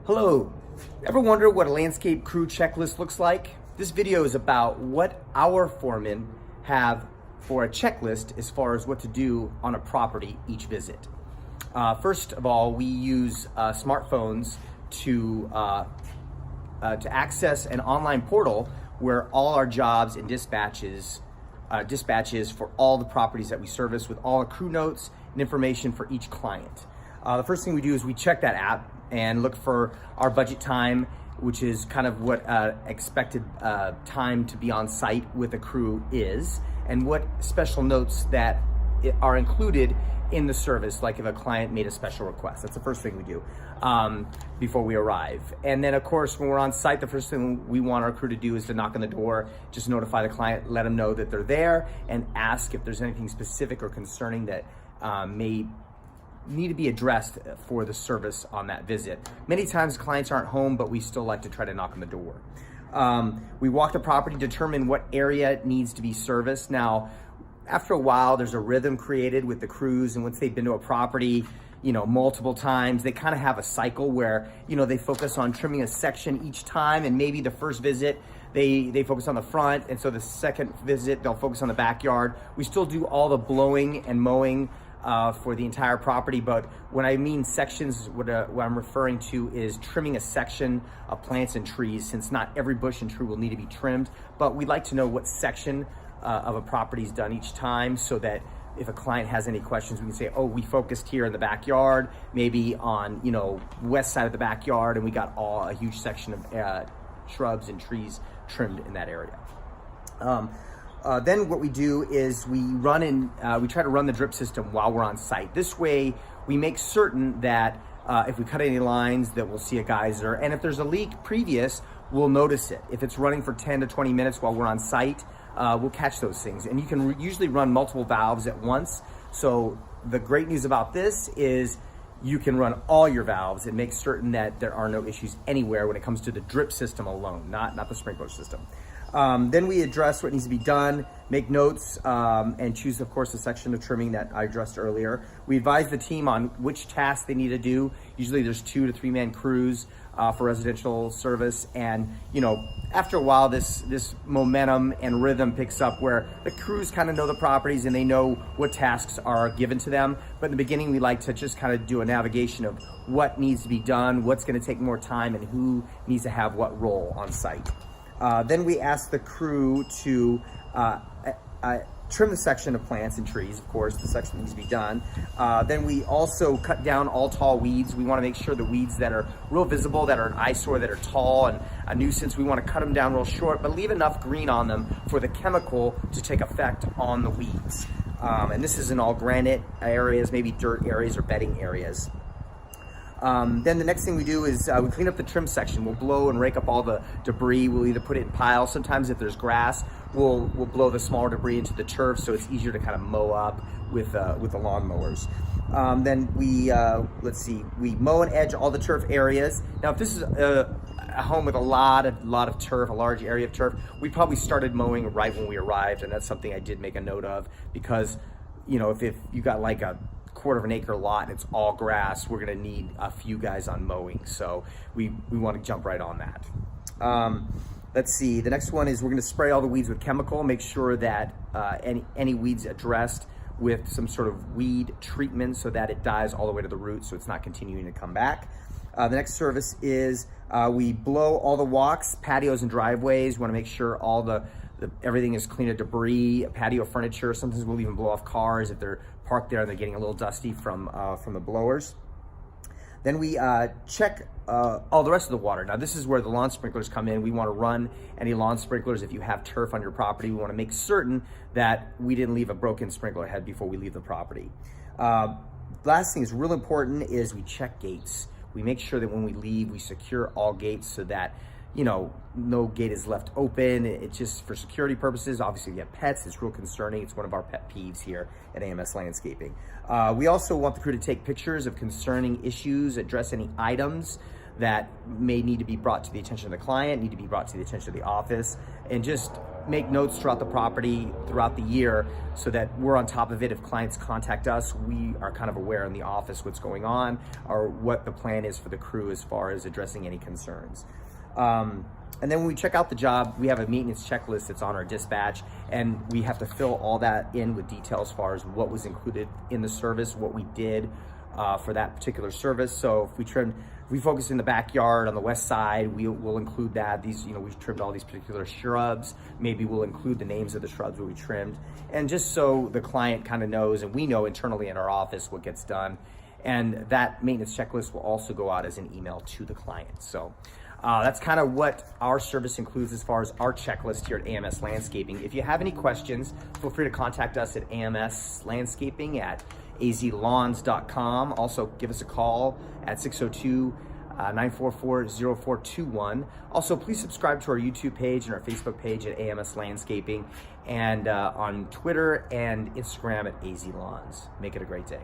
Hello, ever wonder what a landscape crew checklist looks like? This video is about what our foremen have for a checklist as far as what to do on a property each visit. First of all, we use smartphones to access an online portal where all our jobs and dispatches for all the properties that we service with all the crew notes and information for each client. The first thing we do is we check that app and look for our budget time, which is kind of what expected time to be on site with a crew is, and what special notes that are included in the service, like if a client made a special request. That's the first thing we do before we arrive. And then of course, when we're on site, the first thing we want our crew to do is to knock on the door, just notify the client, let them know that they're there, and ask if there's anything specific or concerning that may need to be addressed for the service on that visit. Many times clients aren't home, but we still like to try to knock on the door. We walk the property, determine what area needs to be serviced. Now, after a while, there's a rhythm created with the crews, and once they've been to a property, multiple times, they kind of have a cycle where, they focus on trimming a section each time, and maybe the first visit, they focus on the front, and so the second visit, they'll focus on the backyard. We still do all the blowing and mowing for the entire property, but when I mean sections, what I'm referring to is trimming a section of plants and trees, since not every bush and tree will need to be trimmed, but we'd like to know what section of a property is done each time, so that if a client has any questions, we can say, oh, we focused here in the backyard, maybe on west side of the backyard, and we got a huge section of shrubs and trees trimmed in that area. Then what we do is we try to run the drip system while we're on site. This way, we make certain that if we cut any lines, that we'll see a geyser. And if there's a leak previous, we'll notice it. If it's running for 10 to 20 minutes while we're on site, we'll catch those things. And you can usually run multiple valves at once. So the great news about this is you can run all your valves and make certain that there are no issues anywhere when it comes to the drip system alone, not the sprinkler system. Then we address what needs to be done, make notes, and choose, of course, the section of trimming that I addressed earlier. We advise the team on which tasks they need to do. Usually there's 2 to 3 man crews for residential service. And, after a while, this momentum and rhythm picks up where the crews kind of know the properties and they know what tasks are given to them. But in the beginning, we like to just kind of do a navigation of what needs to be done, what's going to take more time, and who needs to have what role on site. Then we ask the crew to trim the section of plants and trees. Of course, the section needs to be done. Then we also cut down all tall weeds. We want to make sure the weeds that are real visible, that are an eyesore, that are tall and a nuisance, we want to cut them down real short, but leave enough green on them for the chemical to take effect on the weeds. And this is in all granite areas, maybe dirt areas or bedding areas. Then the next thing we do is we clean up the trim section. We'll blow and rake up all the debris. We'll either put it in piles. Sometimes if there's grass, we'll blow the smaller debris into the turf, so it's easier to kind of mow up with the lawn mowers. Then we mow and edge all the turf areas. Now, if this is a home with a lot of turf, a large area of turf, we probably started mowing right when we arrived, and that's something I did make a note of, because if you got like a quarter of an acre lot and it's all grass, we're going to need a few guys on mowing, so we want to jump right on that. Let's see, the next one is we're going to spray all the weeds with chemical, make sure that any weeds addressed with some sort of weed treatment so that it dies all the way to the root, so it's not continuing to come back. The next service is we blow all the walks, patios, and driveways. We want to make sure all everything is clean of debris, patio furniture. Sometimes we'll even blow off cars if they're parked there and they're getting a little dusty from the blowers. Then we check all the rest of the water. Now, this is where the lawn sprinklers come in. We want to run any lawn sprinklers. If you have turf on your property, we want to make certain that we didn't leave a broken sprinkler head before we leave the property. Last thing is real important is we check gates. We make sure that when we leave, we secure all gates so that no gate is left open. It's just for security purposes. Obviously, if you have pets, it's real concerning. It's one of our pet peeves here at AMS Landscaping. We also want the crew to take pictures of concerning issues, address any items that may need to be brought to the attention of the client, need to be brought to the attention of the office, and just make notes throughout the property, throughout the year, so that we're on top of it. If clients contact us, we are kind of aware in the office what's going on or what the plan is for the crew as far as addressing any concerns. And then when we check out the job, we have a maintenance checklist that's on our dispatch, and we have to fill all that in with details as far as what was included in the service, what we did for that particular service. So if we focus in the backyard on the west side, we'll include that. We've trimmed all these particular shrubs. Maybe we'll include the names of the shrubs that we trimmed. And just so the client kind of knows, and we know internally in our office what gets done. And that maintenance checklist will also go out as an email to the client. So that's kind of what our service includes as far as our checklist here at AMS Landscaping. If you have any questions, feel free to contact us at AMS Landscaping at azlawns.com. Also, give us a call at 602-944-0421. Also, please subscribe to our YouTube page and our Facebook page at AMS Landscaping, and on Twitter and Instagram at AZ Lawns. Make it a great day.